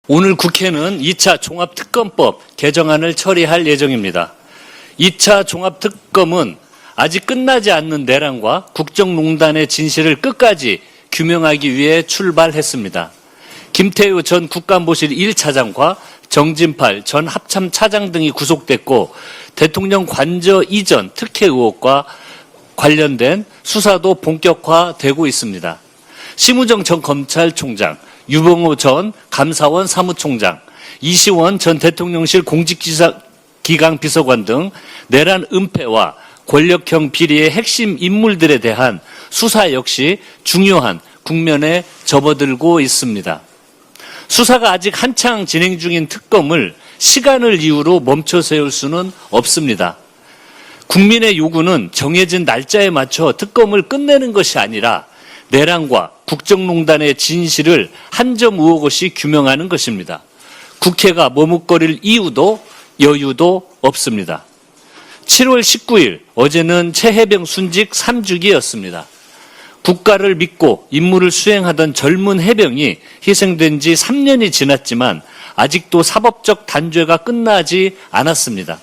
오늘 국회는 2차 종합특검법 개정안을 처리할 예정입니다. 2차 종합특검은 아직 끝나지 않는 내란과 국정농단의 진실을 끝까지 규명하기 위해 출발했습니다. 김태우 전 국가안보실 1차장과 정진팔 전 합참차장 등이 구속됐고 대통령 관저 이전 특혜 의혹과 관련된 수사도 본격화되고 있습니다. 심우정 전 검찰총장, 유병호 전 감사원 사무총장, 이시원 전 대통령실 공직기강 비서관 등 내란 은폐와 권력형 비리의 핵심 인물들에 대한 수사 역시 중요한 국면에 접어들고 있습니다. 수사가 아직 한창 진행 중인 특검을 시간을 이유로 멈춰 세울 수는 없습니다. 국민의 요구는 정해진 날짜에 맞춰 특검을 끝내는 것이 아니라 내란과 국정농단의 진실을 한 점 의혹 없이 규명하는 것입니다. 국회가 머뭇거릴 이유도 여유도 없습니다. 7월 19일 어제는 최혜병 순직 3주기였습니다. 국가를 믿고 임무를 수행하던 젊은 해병이 희생된 지 3년이 지났지만 아직도 사법적 단죄가 끝나지 않았습니다.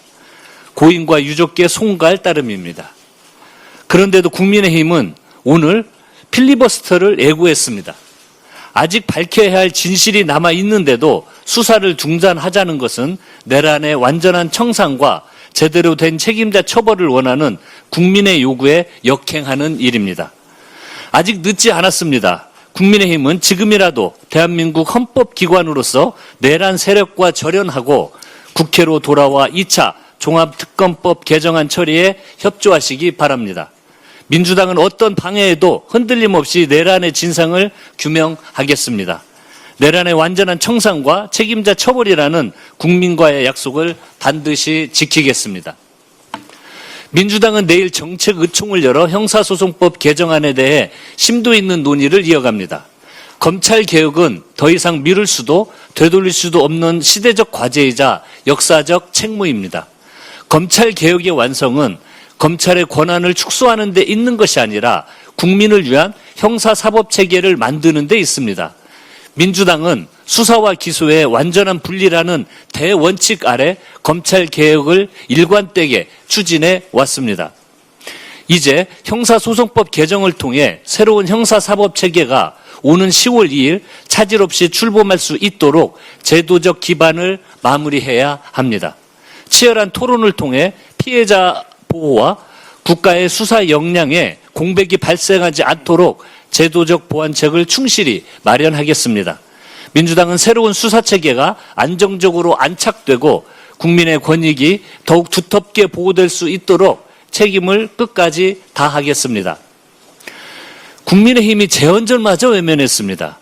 고인과 유족께 송가할 따름입니다. 그런데도 국민의힘은 오늘 필리버스터를 예고했습니다. 아직 밝혀야 할 진실이 남아 있는데도 수사를 중단하자는 것은 내란의 완전한 청산과 제대로 된 책임자 처벌을 원하는 국민의 요구에 역행하는 일입니다. 아직 늦지 않았습니다. 국민의힘은 지금이라도 대한민국 헌법기관으로서 내란 세력과 절연하고 국회로 돌아와 2차 종합특검법 개정안 처리에 협조하시기 바랍니다. 민주당은 어떤 방해에도 흔들림 없이 내란의 진상을 규명하겠습니다. 내란의 완전한 청산과 책임자 처벌이라는 국민과의 약속을 반드시 지키겠습니다. 민주당은 내일 정책의총을 열어 형사소송법 개정안에 대해 심도 있는 논의를 이어갑니다. 검찰개혁은 더 이상 미룰 수도 되돌릴 수도 없는 시대적 과제이자 역사적 책무입니다. 검찰개혁의 완성은 검찰의 권한을 축소하는 데 있는 것이 아니라 국민을 위한 형사사법체계를 만드는 데 있습니다. 민주당은 수사와 기소의 완전한 분리라는 대원칙 아래 검찰개혁을 일관되게 추진해 왔습니다. 이제 형사소송법 개정을 통해 새로운 형사사법체계가 오는 10월 2일 차질 없이 출범할 수 있도록 제도적 기반을 마무리해야 합니다. 치열한 토론을 통해 피해자 보호와 국가의 수사 역량에 공백이 발생하지 않도록 제도적 보완책을 충실히 마련하겠습니다. 민주당은 새로운 수사체계가 안정적으로 안착되고 국민의 권익이 더욱 두텁게 보호될 수 있도록 책임을 끝까지 다하겠습니다. 국민의힘이 재헌절마저 외면했습니다.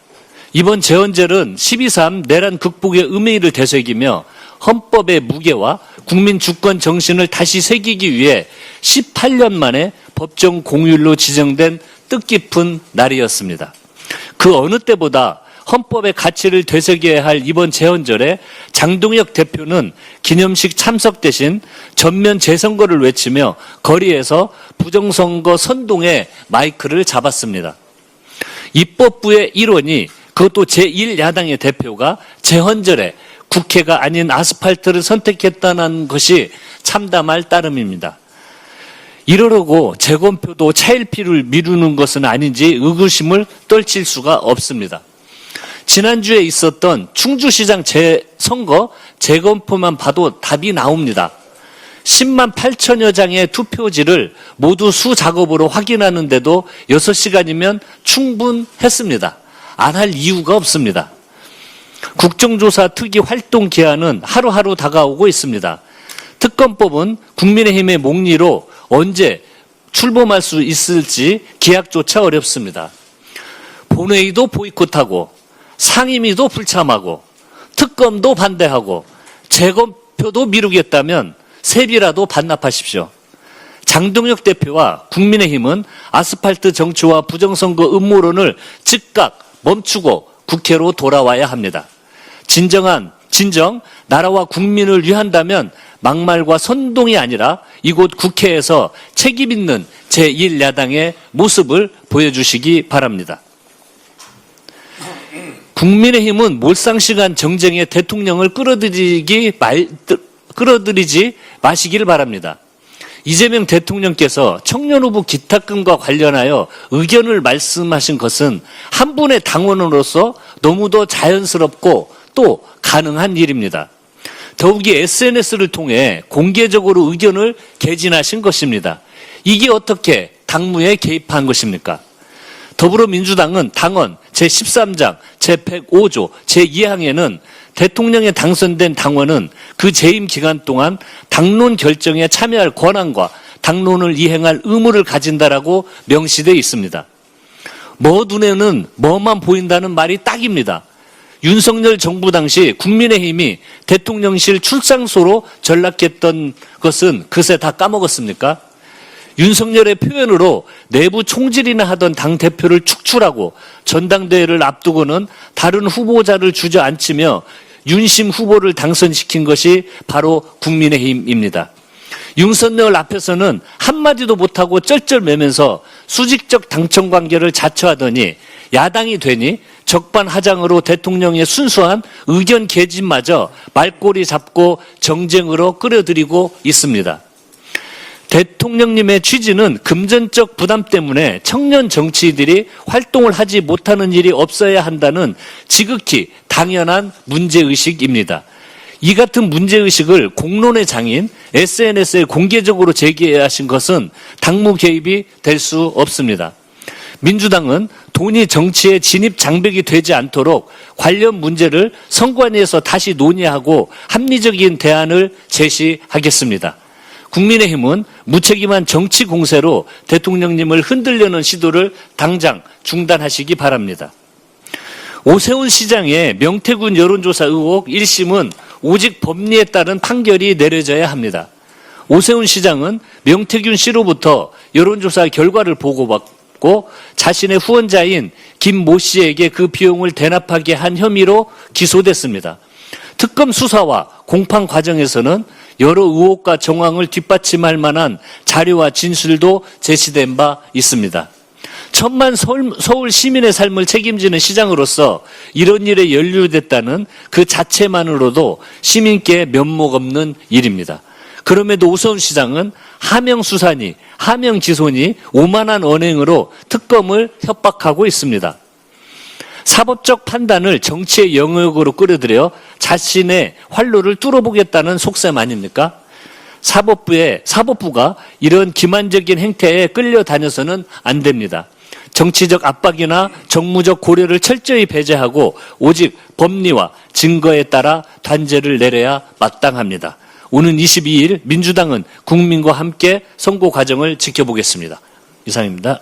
이번 재헌절은 12.3 내란 극복의 의미를 되새기며 헌법의 무게와 국민 주권 정신을 다시 새기기 위해 18년 만에 법정 공휴일로 지정된 뜻깊은 날이었습니다. 그 어느 때보다 헌법의 가치를 되새겨야 할 이번 재헌절에 장동혁 대표는 기념식 참석 대신 전면 재선거를 외치며 거리에서 부정선거 선동에 마이크를 잡았습니다. 입법부의 일원이 그것도 제1야당의 대표가 재헌절에 국회가 아닌 아스팔트를 선택했다는 것이 참담할 따름입니다. 이러려고 재검표도 차일피를 미루는 것은 아닌지 의구심을 떨칠 수가 없습니다. 지난주에 있었던 충주시장 재선거 재검표만 봐도 답이 나옵니다. 10만 8천여 장의 투표지를 모두 수작업으로 확인하는데도 6시간이면 충분했습니다. 안 할 이유가 없습니다. 국정조사 특위 활동 기한은 하루하루 다가오고 있습니다. 특검법은 국민의힘의 몽리로 언제 출범할 수 있을지 기약조차 어렵습니다. 본회의도 보이콧하고 상임위도 불참하고 특검도 반대하고 재검표도 미루겠다면 세비라도 반납하십시오. 장동혁 대표와 국민의힘은 아스팔트 정치와 부정선거 음모론을 즉각 멈추고 국회로 돌아와야 합니다. 진정 나라와 국민을 위한다면 막말과 선동이 아니라 이곳 국회에서 책임 있는 제1야당의 모습을 보여주시기 바랍니다. 국민의힘은 몰상식한 정쟁에 대통령을 끌어들이지 마시기를 바랍니다. 이재명 대통령께서 청년 후보 기탁금과 관련하여 의견을 말씀하신 것은 한 분의 당원으로서 너무도 자연스럽고 또 가능한 일입니다. 더욱이 SNS를 통해 공개적으로 의견을 개진하신 것입니다. 이게 어떻게 당무에 개입한 것입니까? 더불어민주당은 당헌 제13장 제105조 제2항에는 대통령에 당선된 당원은 그 재임 기간 동안 당론 결정에 참여할 권한과 당론을 이행할 의무를 가진다라고 명시되어 있습니다. 뭐 눈에는 뭐만 보인다는 말이 딱입니다. 윤석열 정부 당시 국민의힘이 대통령실 출장소로 전락했던 것은 그새 다 까먹었습니까? 윤석열의 표현으로 내부 총질이나 하던 당대표를 축출하고 전당대회를 앞두고는 다른 후보자를 주저앉히며 윤심 후보를 당선시킨 것이 바로 국민의힘입니다. 윤석열 앞에서는 한마디도 못하고 쩔쩔매면서 수직적 당청 관계를 자처하더니 야당이 되니 적반하장으로 대통령의 순수한 의견 개진마저 말꼬리 잡고 정쟁으로 끌어들이고 있습니다. 대통령님의 취지는 금전적 부담 때문에 청년 정치인들이 활동을 하지 못하는 일이 없어야 한다는 지극히 당연한 문제의식입니다. 이 같은 문제의식을 공론의 장인 SNS에 공개적으로 제기하신 것은 당무 개입이 될 수 없습니다. 민주당은 돈이 정치의 진입 장벽이 되지 않도록 관련 문제를 선관위에서 다시 논의하고 합리적인 대안을 제시하겠습니다. 국민의힘은 무책임한 정치 공세로 대통령님을 흔들려는 시도를 당장 중단하시기 바랍니다. 오세훈 시장의 명태균 여론조사 의혹 1심은 오직 법리에 따른 판결이 내려져야 합니다. 오세훈 시장은 명태균 씨로부터 여론조사 결과를 보고받고 자신의 후원자인 김 모 씨에게 그 비용을 대납하게 한 혐의로 기소됐습니다. 특검 수사와 공판 과정에서는 여러 의혹과 정황을 뒷받침할 만한 자료와 진술도 제시된 바 있습니다. 천만 서울 시민의 삶을 책임지는 시장으로서 이런 일에 연루됐다는 그 자체만으로도 시민께 면목 없는 일입니다. 그럼에도 오세훈 시장은 하명 수사니 하명 기소니 오만한 언행으로 특검을 협박하고 있습니다. 사법적 판단을 정치의 영역으로 끌어들여 자신의 활로를 뚫어보겠다는 속셈 아닙니까? 사법부가 이런 기만적인 행태에 끌려다녀서는 안 됩니다. 정치적 압박이나 정무적 고려를 철저히 배제하고 오직 법리와 증거에 따라 단죄를 내려야 마땅합니다. 오는 22일 민주당은 국민과 함께 선거 과정을 지켜보겠습니다. 이상입니다.